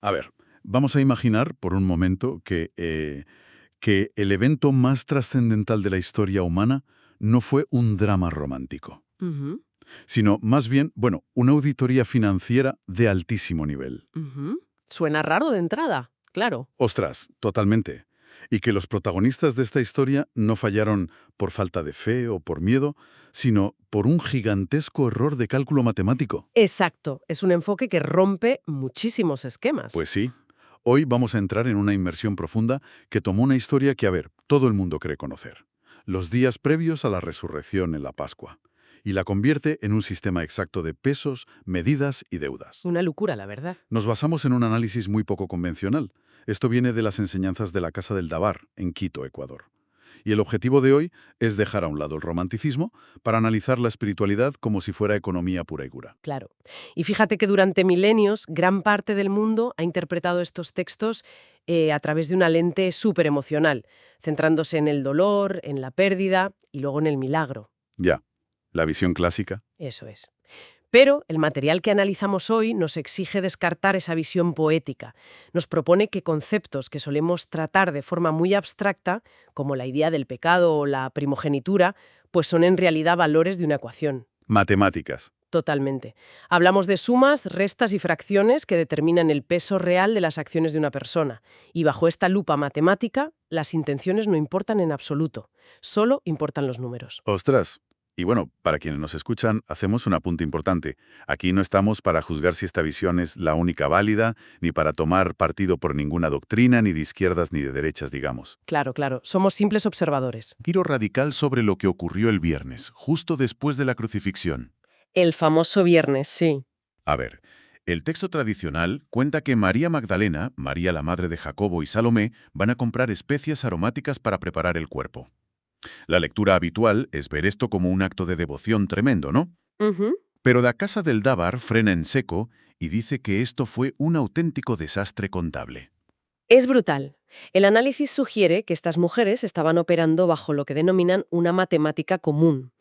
A ver, vamos a imaginar por un momento que el evento más trascendental de la historia humana no fue un drama romántico, Ujú, sino más bien, bueno, una auditoría financiera de altísimo nivel. ujú. Suena raro de entrada, claro. Ostras, totalmente. Y que los protagonistas de esta historia no fallaron por falta de fe o por miedo, sino por un gigantesco error de cálculo matemático. Exacto, es un enfoque que rompe muchísimos esquemas. Pues sí, hoy vamos a entrar en una inmersión profunda que tomó una historia que, a ver, todo el mundo cree conocer. Los días previos a la resurrección en la Pascua. Y la convierte en un sistema exacto de pesos, medidas y deudas. Una locura, la verdad. Nos basamos en un análisis muy poco convencional. Esto viene de las enseñanzas de la Casa del Dabar, en Quito, Ecuador. Y el objetivo de hoy es dejar a un lado el romanticismo para analizar la espiritualidad como si fuera economía pura y dura. Claro. Y fíjate que durante milenios gran parte del mundo ha interpretado estos textos a través de una lente súper emocional, centrándose en el dolor, en la pérdida y luego en el milagro. Ya, la visión clásica. Eso es. Pero el material que analizamos hoy nos exige descartar esa visión poética. Nos propone que conceptos que solemos tratar de forma muy abstracta, como la idea del pecado o la primogenitura, pues son en realidad valores de una ecuación. Matemáticas. Totalmente. Hablamos de sumas, restas y fracciones que determinan el peso real de las acciones de una persona. Y bajo esta lupa matemática, las intenciones no importan en absoluto. Solo importan los números. Ostras. Y bueno, para quienes nos escuchan, hacemos un apunte importante. Aquí no estamos para juzgar si esta visión es la única válida, ni para tomar partido por ninguna doctrina, ni de izquierdas ni de derechas, digamos. Claro, claro. Somos simples observadores. Giro radical sobre lo que ocurrió el viernes, justo después de la crucifixión. El famoso viernes, sí. A ver, el texto tradicional cuenta que María Magdalena, María la madre de Jacobo y Salomé, van a comprar especias aromáticas para preparar el cuerpo. La lectura habitual es ver esto como un acto de devoción tremendo, ¿no? Ujú. Pero la Casa del Dabar frena en seco y dice que esto fue un auténtico desastre contable. Es brutal. El análisis sugiere que estas mujeres estaban operando bajo lo que denominan una matemática común.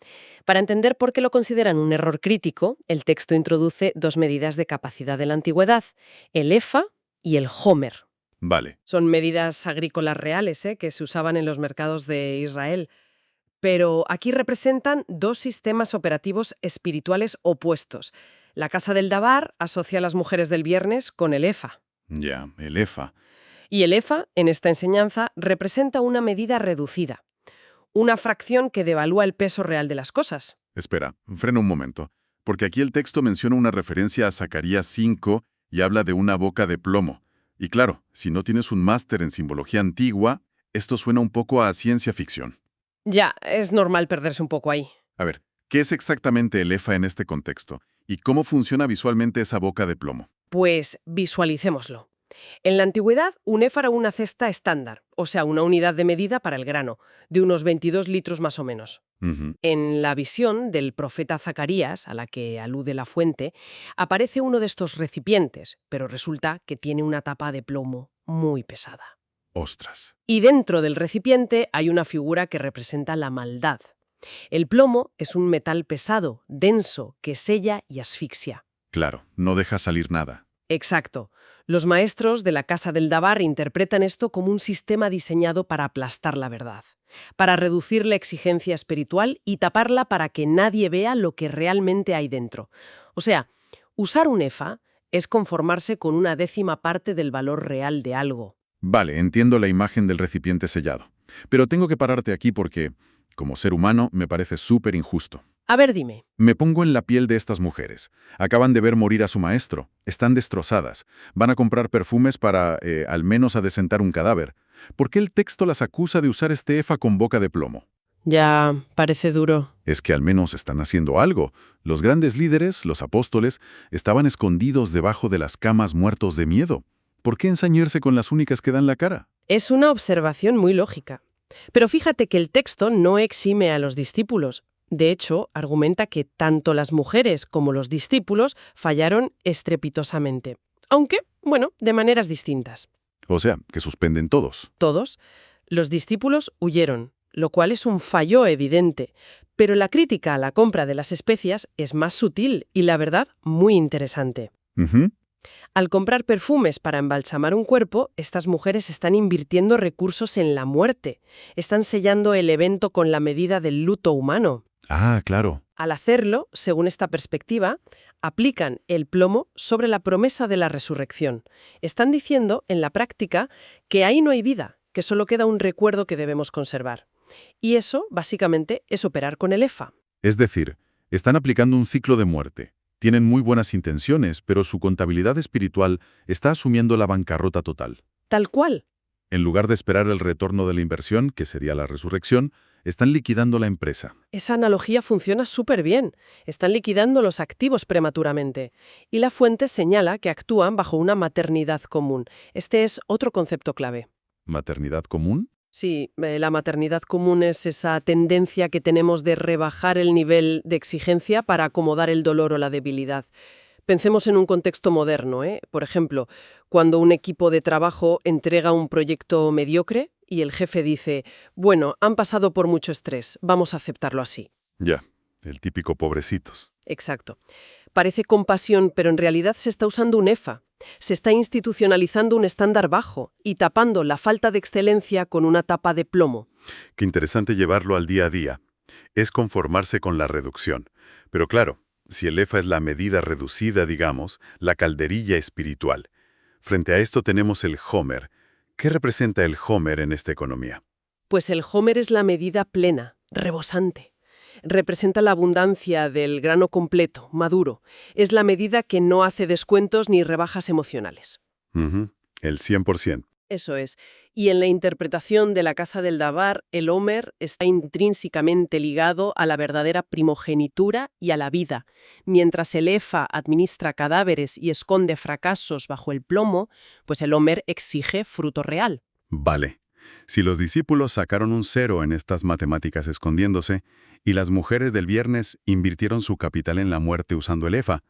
Para entender por qué lo consideran un error crítico, el texto introduce dos medidas de capacidad de la antigüedad, el efa y el homer. Vale. Son medidas agrícolas reales que se usaban en los mercados de Israel. Pero aquí representan dos sistemas operativos espirituales opuestos. La Casa del Dabar asocia a las mujeres del viernes con el efa. Ya, el EFA. Y el efa, en esta enseñanza, representa una medida reducida, una fracción que devalúa el peso real de las cosas. Espera, frena un momento. Porque aquí el texto menciona una referencia a Zacarías 5 y habla de una boca de plomo. Y claro, si no tienes un máster en simbología antigua, esto suena un poco a ciencia ficción. Ya, es normal perderse un poco ahí. A ver, ¿qué es exactamente el EFA en este contexto? ¿Y cómo funciona visualmente esa boca de plomo? Pues visualicémoslo. En la antigüedad, un efa era una cesta estándar, o sea, una unidad de medida para el grano, de unos 22 litros más o menos. Ujú. En la visión del profeta Zacarías, a la que alude la fuente, aparece uno de estos recipientes, pero resulta que tiene una tapa de plomo muy pesada. Ostras. Y dentro del recipiente hay una figura que representa la maldad. El plomo es un metal pesado, denso, que sella y asfixia. Claro, no deja salir nada. Exacto. Los maestros de la Casa del Dabar interpretan esto como un sistema diseñado para aplastar la verdad, para reducir la exigencia espiritual y taparla para que nadie vea lo que realmente hay dentro. O sea, usar un efa es conformarse con una décima parte del valor real de algo. Vale, entiendo la imagen del recipiente sellado. Pero tengo que pararte aquí porque, como ser humano, me parece súper injusto. A ver, dime. Me pongo en la piel de estas mujeres. Acaban de ver morir a su maestro. Están destrozadas. Van a comprar perfumes para, al menos, adecentar un cadáver. ¿Por qué el texto las acusa de usar este efa con boca de plomo? Ya, parece duro. Es que al menos están haciendo algo. Los grandes líderes, los apóstoles, estaban escondidos debajo de las camas muertos de miedo. ¿Por qué ensañarse con las únicas que dan la cara? Es una observación muy lógica. Pero fíjate que el texto no exime a los discípulos. De hecho, argumenta que tanto las mujeres como los discípulos fallaron estrepitosamente. Aunque, bueno, de maneras distintas. O sea, que suspenden todos. Todos, los discípulos huyeron, lo cual es un fallo evidente. Pero la crítica a la compra de las especias es más sutil y, la verdad, muy interesante. Ujú. Al comprar perfumes para embalsamar un cuerpo, estas mujeres están invirtiendo recursos en la muerte. Están sellando el evento con la medida del luto humano. Ah, claro. Al hacerlo, según esta perspectiva, aplican el plomo sobre la promesa de la resurrección. Están diciendo, en la práctica, que ahí no hay vida, que solo queda un recuerdo que debemos conservar. Y eso, básicamente, es operar con el EFA. Es decir, están aplicando un ciclo de muerte. Tienen muy buenas intenciones, pero su contabilidad espiritual está asumiendo la bancarrota total. Tal cual. En lugar de esperar el retorno de la inversión, que sería la resurrección, están liquidando la empresa. Esa analogía funciona súper bien. Están liquidando los activos prematuramente. Y la fuente señala que actúan bajo una maternidad común. Este es otro concepto clave. ¿Maternidad común? Sí, la maternidad común es esa tendencia que tenemos de rebajar el nivel de exigencia para acomodar el dolor o la debilidad. Pensemos en un contexto moderno, ¿eh? Por ejemplo, cuando un equipo de trabajo entrega un proyecto mediocre y el jefe dice, bueno, han pasado por mucho estrés, vamos a aceptarlo así. Ya, el típico pobrecitos. Exacto. Parece compasión, pero en realidad se está usando un EFA. Se está institucionalizando un estándar bajo y tapando la falta de excelencia con una tapa de plomo. Qué interesante llevarlo al día a día. Es conformarse con la reducción. Pero claro, si el EFA es la medida reducida, digamos, la calderilla espiritual. Frente a esto tenemos el Homer. ¿Qué representa el Homer en esta economía? Pues el Homer es la medida plena, rebosante. Representa la abundancia del grano completo, maduro. Es la medida que no hace descuentos ni rebajas emocionales. El 100%. Eso es. Y en la interpretación de la Casa del Dabar, el Homer está intrínsecamente ligado a la verdadera primogenitura y a la vida. Mientras el EFA administra cadáveres y esconde fracasos bajo el plomo, pues el Homer exige fruto real. Vale. Si los discípulos sacaron un 0 en estas matemáticas escondiéndose, y las mujeres del viernes invirtieron su capital en la muerte usando el EFA,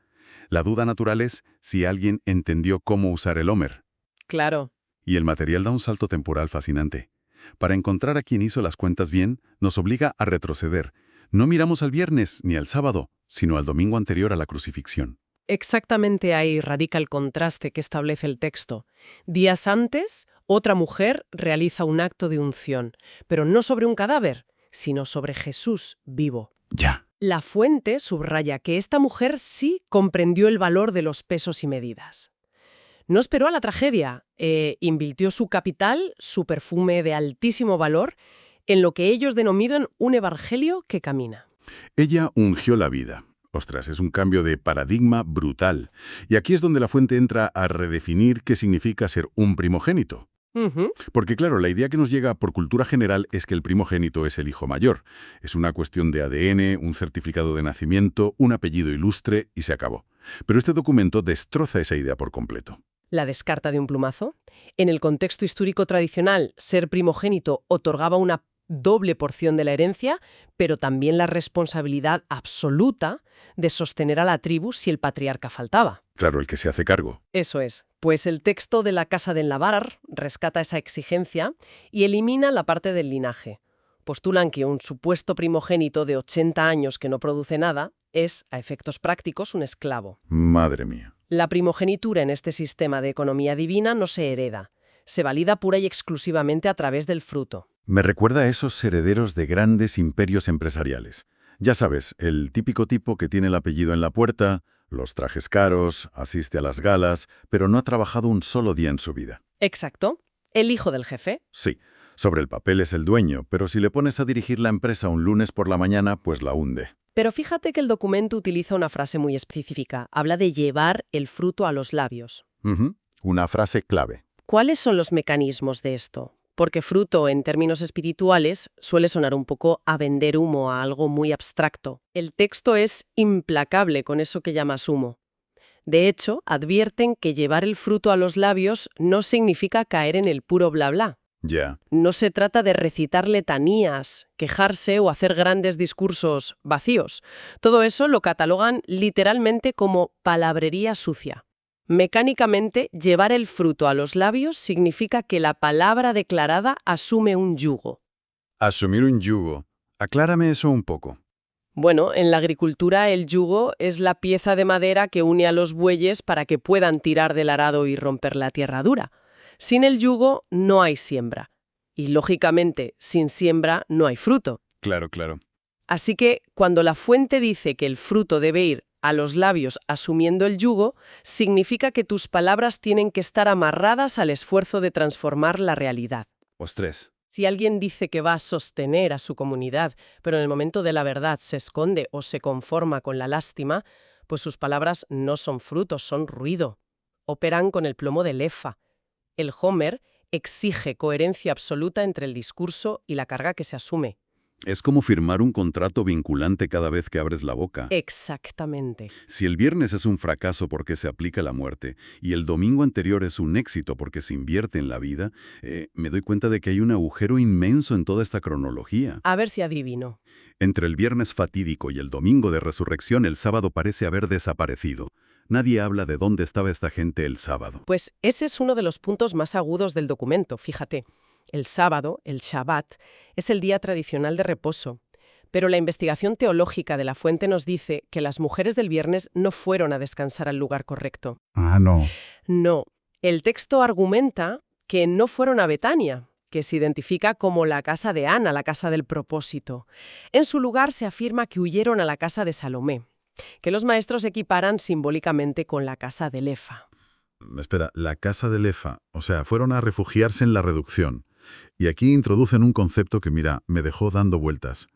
la duda natural es si alguien entendió cómo usar el Homer. Claro. Y el material da un salto temporal fascinante. Para encontrar a quien hizo las cuentas bien, nos obliga a retroceder. No miramos al viernes ni al sábado, sino al domingo anterior a la crucifixión. Exactamente ahí radica el contraste que establece el texto. Días antes, otra mujer realiza un acto de unción, pero no sobre un cadáver, sino sobre Jesús vivo. Ya. La fuente subraya que esta mujer sí comprendió el valor de los pesos y medidas. No esperó a la tragedia, invirtió su capital, su perfume de altísimo valor, en lo que ellos denominan un evangelio que camina. Ella ungió la vida. Ostras, es un cambio de paradigma brutal. Y aquí es donde la fuente entra a redefinir qué significa ser un primogénito. Porque claro, la idea que nos llega por cultura general es que el primogénito es el hijo mayor. Es una cuestión de ADN, un certificado de nacimiento, un apellido ilustre y se acabó. Pero este documento destroza esa idea por completo. ¿La descarta de un plumazo? En el contexto histórico tradicional, ser primogénito otorgaba una doble porción de la herencia, pero también la responsabilidad absoluta de sostener a la tribu si el patriarca faltaba. Claro, el que se hace cargo. Eso es. Pues el texto de la Casa del Dabar rescata esa exigencia y elimina la parte del linaje. Postulan que un supuesto primogénito de 80 años que no produce nada es, a efectos prácticos, un esclavo. Madre mía. La primogenitura en este sistema de economía divina no se hereda. Se valida pura y exclusivamente a través del fruto. Me recuerda a esos herederos de grandes imperios empresariales. Ya sabes, el típico tipo que tiene el apellido en la puerta, los trajes caros, asiste a las galas, pero no ha trabajado un solo día en su vida. Exacto. El hijo del jefe. Sí, sobre el papel es el dueño, pero si le pones a dirigir la empresa un lunes por la mañana, pues la hunde. Pero fíjate que el documento utiliza una frase muy específica. Habla de llevar el fruto a los labios. Una frase clave. ¿Cuáles son los mecanismos de esto? Porque fruto, en términos espirituales, suele sonar un poco a vender humo, a algo muy abstracto. El texto es implacable con eso que llamas humo. De hecho, advierten que llevar el fruto a los labios no significa caer en el puro bla bla. Ya. No se trata de recitar letanías, quejarse o hacer grandes discursos vacíos. Todo eso lo catalogan literalmente como palabrería sucia. Mecánicamente, llevar el fruto a los labios significa que la palabra declarada asume un yugo. Asumir un yugo. Aclárame eso un poco. Bueno, en la agricultura el yugo es la pieza de madera que une a los bueyes para que puedan tirar del arado y romper la tierra dura. Sin el yugo no hay siembra. Y, lógicamente, sin siembra no hay fruto. Claro, claro. Así que, cuando la fuente dice que el fruto debe ir a los labios asumiendo el yugo, significa que tus palabras tienen que estar amarradas al esfuerzo de transformar la realidad. Ostres. Si alguien dice que va a sostener a su comunidad, pero en el momento de la verdad se esconde o se conforma con la lástima, pues sus palabras no son frutos, son ruido. Operan con el plomo del efa. El Homer exige coherencia absoluta entre el discurso y la carga que se asume. Es como firmar un contrato vinculante cada vez que abres la boca. Exactamente. Si el viernes es un fracaso porque se aplica la muerte y el domingo anterior es un éxito porque se invierte en la vida, me doy cuenta de que hay un agujero inmenso en toda esta cronología. A ver si adivino. Entre el viernes fatídico y el domingo de resurrección, el sábado parece haber desaparecido. Nadie habla de dónde estaba esta gente el sábado. Pues ese es uno de los puntos más agudos del documento, fíjate. El sábado, el Shabbat, es el día tradicional de reposo. Pero la investigación teológica de la fuente nos dice que las mujeres del viernes no fueron a descansar al lugar correcto. Ah, no. No. El texto argumenta que no fueron a Betania, que se identifica como la casa de Ana, la casa del propósito. En su lugar se afirma que huyeron a la casa de Salomé, que los maestros equiparan simbólicamente con la casa del Efa. Espera, la casa del Efa. O sea, fueron a refugiarse en la reducción. Y aquí introducen un concepto que, mira, me dejó dando vueltas.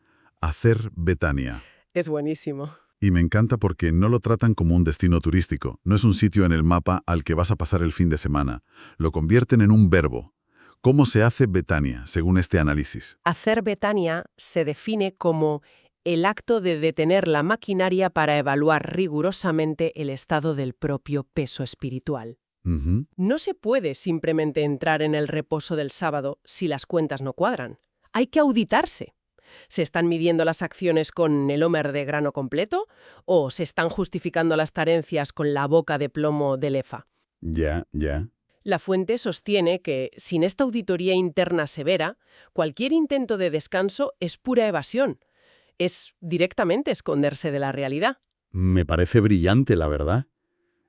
Hacer Betania. Es buenísimo. Y me encanta porque no lo tratan como un destino turístico. No es un sitio en el mapa al que vas a pasar el fin de semana. Lo convierten en un verbo. ¿Cómo se hace Betania, según este análisis? Hacer Betania se define como el acto de detener la maquinaria para evaluar rigurosamente el estado del propio peso espiritual. Ujú. No se puede simplemente entrar en el reposo del sábado si las cuentas no cuadran. Hay que auditarse. ¿Se están midiendo las acciones con el Homer de grano completo o se están justificando las tarencias con la boca de plomo del Efa? Ya. La fuente sostiene que, sin esta auditoría interna severa, cualquier intento de descanso es pura evasión. Es directamente esconderse de la realidad. Me parece brillante, la verdad.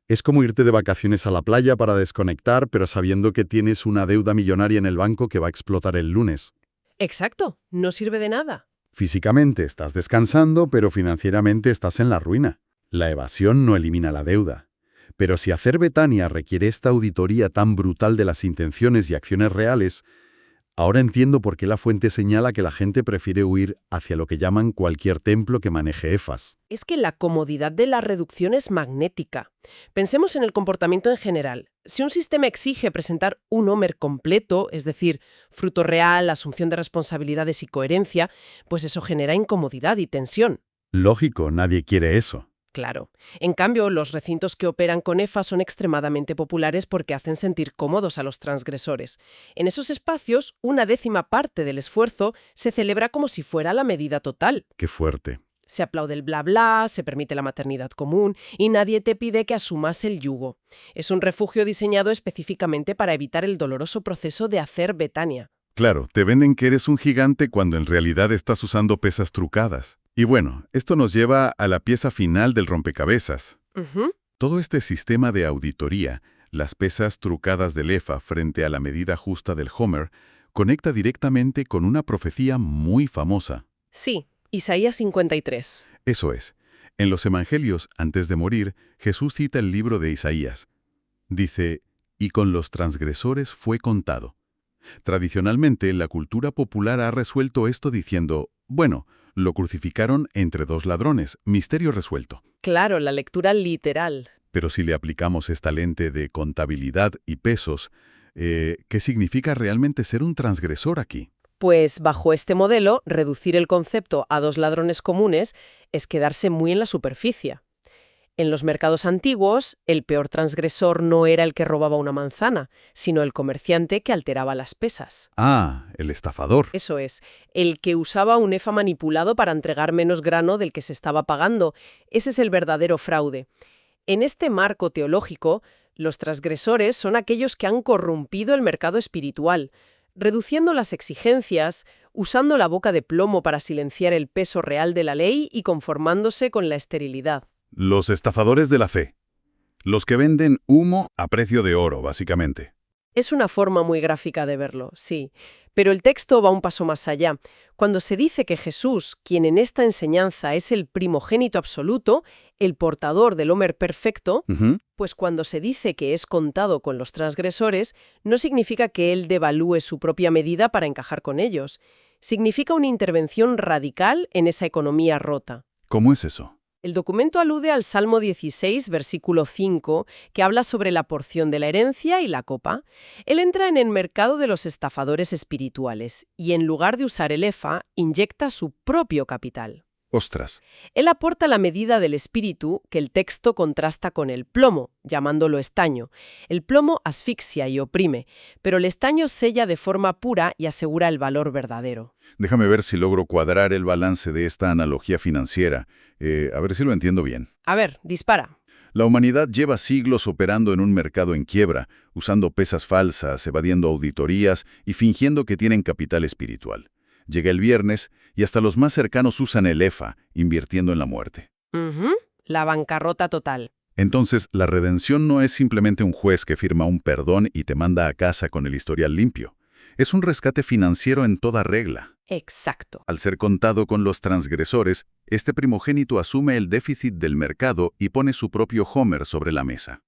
Es como irte de vacaciones a la playa para desconectar, pero sabiendo que tienes una deuda millonaria en el banco que va a explotar el lunes. Exacto, no sirve de nada. Físicamente estás descansando, pero financieramente estás en la ruina. La evasión no elimina la deuda. Pero si hacer Betania requiere esta auditoría tan brutal de las intenciones y acciones reales, ahora entiendo por qué la fuente señala que la gente prefiere huir hacia lo que llaman cualquier templo que maneje efas. Es que la comodidad de la reducción es magnética. Pensemos en el comportamiento en general. Si un sistema exige presentar un Homer completo, es decir, fruto real, asunción de responsabilidades y coherencia, pues eso genera incomodidad y tensión. Lógico, nadie quiere eso. Claro. En cambio, los recintos que operan con EFA son extremadamente populares porque hacen sentir cómodos a los transgresores. En esos espacios, 1/10 parte del esfuerzo se celebra como si fuera la medida total. Qué fuerte. Se aplaude el bla bla, se permite la maternidad común y nadie te pide que asumas el yugo. Es un refugio diseñado específicamente para evitar el doloroso proceso de hacer Betania. Claro, te venden que eres un gigante cuando en realidad estás usando pesas trucadas. Y bueno, esto nos lleva a la pieza final del rompecabezas. Todo este sistema de auditoría, las pesas trucadas del Efa frente a la medida justa del Homer, conecta directamente con una profecía muy famosa. Sí, Isaías 53. Eso es. En los Evangelios, antes de morir, Jesús cita el libro de Isaías. Dice, «Y con los transgresores fue contado». Tradicionalmente, la cultura popular ha resuelto esto diciendo, bueno, lo crucificaron entre dos ladrones, misterio resuelto. Claro, la lectura literal. Pero si le aplicamos esta lente de contabilidad y pesos, ¿qué significa realmente ser un transgresor aquí? Pues bajo este modelo, reducir el concepto a dos ladrones comunes es quedarse muy en la superficie. En los mercados antiguos, el peor transgresor no era el que robaba una manzana, sino el comerciante que alteraba las pesas. Ah, el estafador. Eso es, el que usaba un EFA manipulado para entregar menos grano del que se estaba pagando. Ese es el verdadero fraude. En este marco teológico, los transgresores son aquellos que han corrompido el mercado espiritual. reduciendo las exigencias, usando la boca de plomo para silenciar el peso real de la ley y conformándose con la esterilidad. Los estafadores de la fe. Los que venden humo a precio de oro, básicamente. Es una forma muy gráfica de verlo, sí. Pero el texto va un paso más allá. Cuando se dice que Jesús, quien en esta enseñanza es el primogénito absoluto, el portador del Homer perfecto, pues cuando se dice que es contado con los transgresores, no significa que él devalúe su propia medida para encajar con ellos. Significa una intervención radical en esa economía rota. ¿Cómo es eso? El documento alude al Salmo 16, versículo 5, que habla sobre la porción de la herencia y la copa. Él entra en el mercado de los estafadores espirituales y, en lugar de usar el efa, inyecta su propio capital. Ostras. Él aporta la medida del espíritu que el texto contrasta con el plomo, llamándolo estaño. El plomo asfixia y oprime, pero el estaño sella de forma pura y asegura el valor verdadero. Déjame ver si logro cuadrar el balance de esta analogía financiera. A ver si lo entiendo bien. A ver, dispara. La humanidad lleva siglos operando en un mercado en quiebra, usando pesas falsas, evadiendo auditorías y fingiendo que tienen capital espiritual. Llega el viernes y hasta los más cercanos usan el efa, invirtiendo en la muerte. La bancarrota total. Entonces, la redención no es simplemente un juez que firma un perdón y te manda a casa con el historial limpio. Es un rescate financiero en toda regla. Exacto. Al ser contado con los transgresores, este primogénito asume el déficit del mercado y pone su propio Homer sobre la mesa.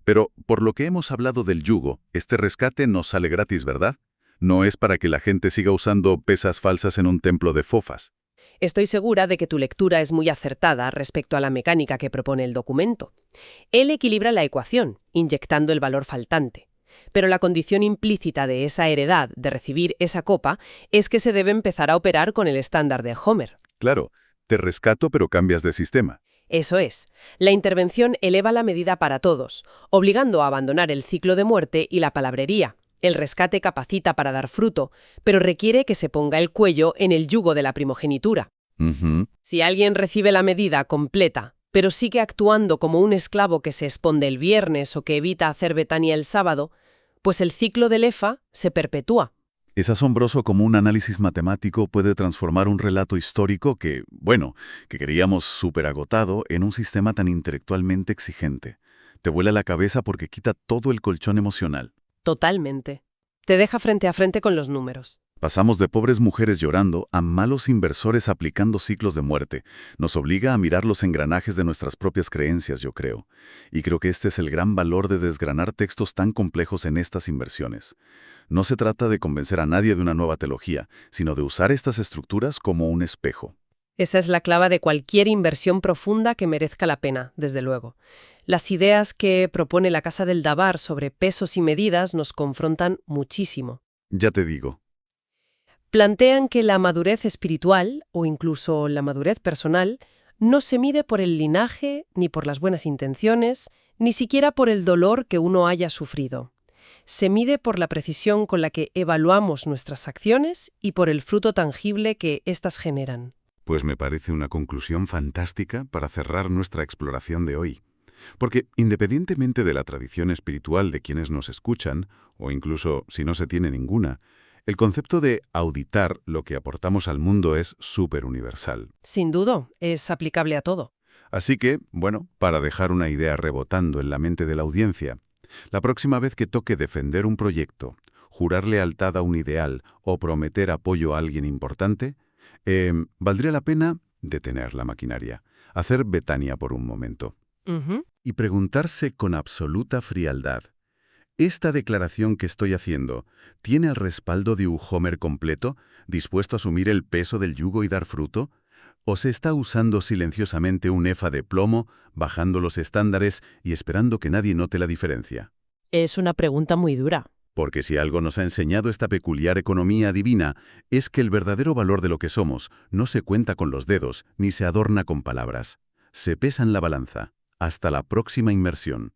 Pero, por lo que hemos hablado del yugo, este rescate no sale gratis, ¿verdad? No es para que la gente siga usando pesas falsas en un templo de fofas. Estoy segura de que tu lectura es muy acertada respecto a la mecánica que propone el documento. Él equilibra la ecuación, inyectando el valor faltante. Pero la condición implícita de esa heredad, de recibir esa copa, es que se debe empezar a operar con el estándar de Homer. Claro, te rescato pero cambias de sistema. Eso es. La intervención eleva la medida para todos, obligando a abandonar el ciclo de muerte y la palabrería. El rescate capacita para dar fruto, pero requiere que se ponga el cuello en el yugo de la primogenitura. Si alguien recibe la medida completa, pero sigue actuando como un esclavo que se esconde el viernes o que evita hacer Betania el sábado, pues el ciclo del efa se perpetúa. Es asombroso cómo un análisis matemático puede transformar un relato histórico que queríamos súper agotado en un sistema tan intelectualmente exigente. Te vuela la cabeza porque quita todo el colchón emocional. Totalmente. Te deja frente a frente con los números. Pasamos de pobres mujeres llorando a malos inversores aplicando ciclos de muerte. Nos obliga a mirar los engranajes de nuestras propias creencias, yo creo. Y creo que este es el gran valor de desgranar textos tan complejos en estas inversiones. No se trata de convencer a nadie de una nueva teología, sino de usar estas estructuras como un espejo. Esa es la clave de cualquier inversión profunda que merezca la pena, desde luego. Las ideas que propone la Casa del Dabar sobre pesos y medidas nos confrontan muchísimo. Ya te digo. Plantean que la madurez espiritual, o incluso la madurez personal, no se mide por el linaje, ni por las buenas intenciones, ni siquiera por el dolor que uno haya sufrido. Se mide por la precisión con la que evaluamos nuestras acciones y por el fruto tangible que éstas generan. Pues me parece una conclusión fantástica para cerrar nuestra exploración de hoy. Porque, independientemente de la tradición espiritual de quienes nos escuchan, o incluso si no se tiene ninguna, el concepto de auditar lo que aportamos al mundo es súper universal. Sin duda, es aplicable a todo. Así que, para dejar una idea rebotando en la mente de la audiencia, la próxima vez que toque defender un proyecto, jurar lealtad a un ideal o prometer apoyo a alguien importante, valdría la pena detener la maquinaria, hacer Betania por un momento. Y preguntarse con absoluta frialdad, ¿esta declaración que estoy haciendo tiene el respaldo de un Homer completo, dispuesto a asumir el peso del yugo y dar fruto? ¿O se está usando silenciosamente un efa de plomo, bajando los estándares y esperando que nadie note la diferencia? Es una pregunta muy dura. Porque si algo nos ha enseñado esta peculiar economía divina, es que el verdadero valor de lo que somos no se cuenta con los dedos ni se adorna con palabras. Se pesa en la balanza. Hasta la próxima inmersión.